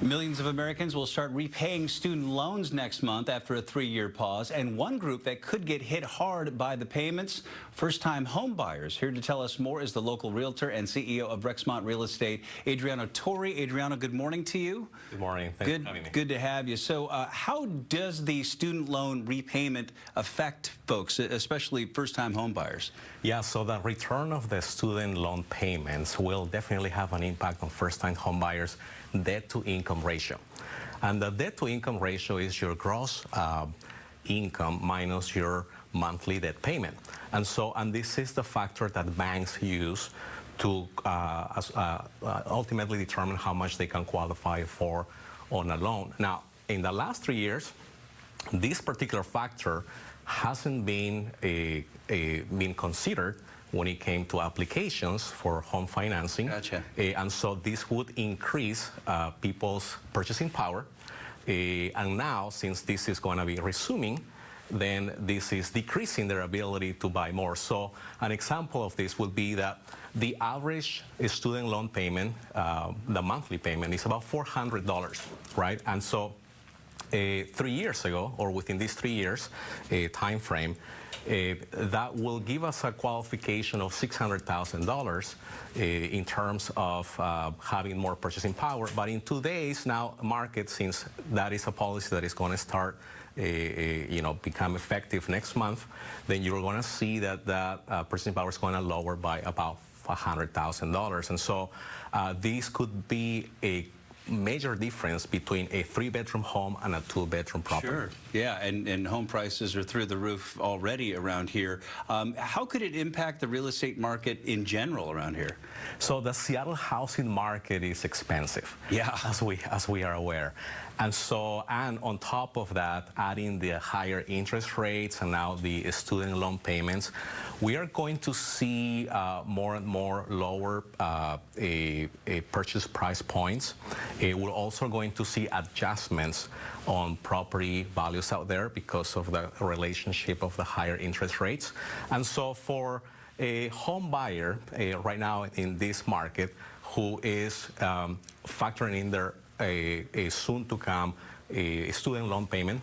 Millions of Americans will start repaying student loans next month after a 3-year pause. And one group that could get hit hard by the payments, first-time home buyers. Here to tell us more is the local realtor and CEO of Rexmont Real Estate, Adriano Torre. Adriano, good morning to you. Good morning. Thanks for having me. Good to have you. So how does the student loan repayment affect folks, especially first-time home buyers? Yeah, so the return of the student loan payments will definitely have an impact on first-time home buyers' debt-to-income ratio. And the debt-to-income ratio is your gross income minus your monthly debt payment. And this is the factor that banks use to ultimately determine how much they can qualify for on a loan. Now, in the last 3 years, this particular factor hasn't been been considered when it came to applications for home financing. Gotcha. And so this would increase people's purchasing power. And now, since this is going to be resuming, then this is decreasing their ability to buy more. So an example of this would be that the average student loan payment, the monthly payment, is about $400, right? And so 3 years ago, or within these 3 years time frame, that will give us a qualification of $600,000 in terms of having more purchasing power. But in today's now market, since that is a policy that is going to start, become effective next month, then you're going to see that that purchasing power is going to lower by about $100,000. And so this could be a major difference between a 3-bedroom home and a 2-bedroom property. Sure. Yeah, and home prices are through the roof already around here. How could it impact the real estate market in general around here? So the Seattle housing market is expensive, yeah, as we are aware. And on top of that, adding the higher interest rates and now the student loan payments, we are going to see more and more lower purchase price points. We're also going to see adjustments on property values out there because of the relationship of the higher interest rates. And so for a home buyer right now in this market who is factoring in their a soon-to-come student loan payment,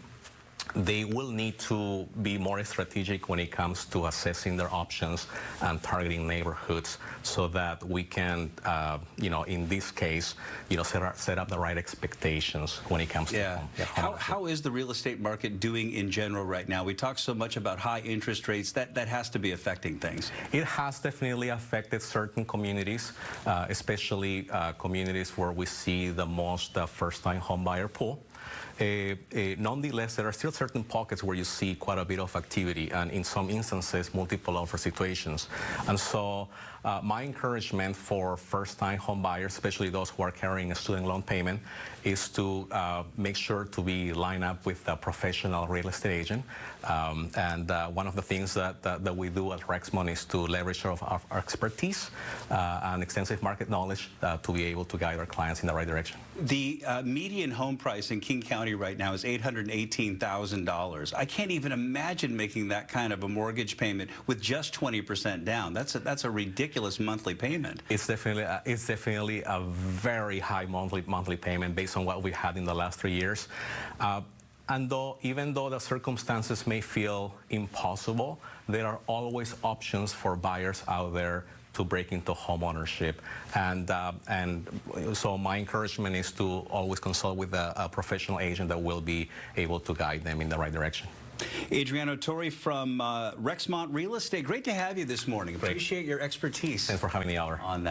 they will need to be more strategic when it comes to assessing their options and targeting neighborhoods so that we can, in this case, set up the right expectations when it comes to home. How is the real estate market doing in general right now? We talk so much about high interest rates. That has to be affecting things. It has definitely affected certain communities, especially communities where we see the most first-time home buyer pool. Nonetheless, there are still certain pockets where you see quite a bit of activity, and in some instances, multiple offer situations. And so my encouragement for first-time home buyers, especially those who are carrying a student loan payment, is to make sure to be lined up with a professional real estate agent. One of the things that we do at Rexmont is to leverage our expertise and extensive market knowledge to be able to guide our clients in the right direction. The median home price in King County right now is $818,000. I can't even imagine making that kind of a mortgage payment with just 20% down. That's a ridiculous monthly payment. It's definitely a very high monthly payment based on what we had in the last 3 years. And even though the circumstances may feel impossible, there are always options for buyers out there to break into home ownership. And so my encouragement is to always consult with a professional agent that will be able to guide them in the right direction. Adriano Torre from Rexmont Real Estate. Great to have you this morning. Appreciate your expertise. Thanks for having the hour. On that.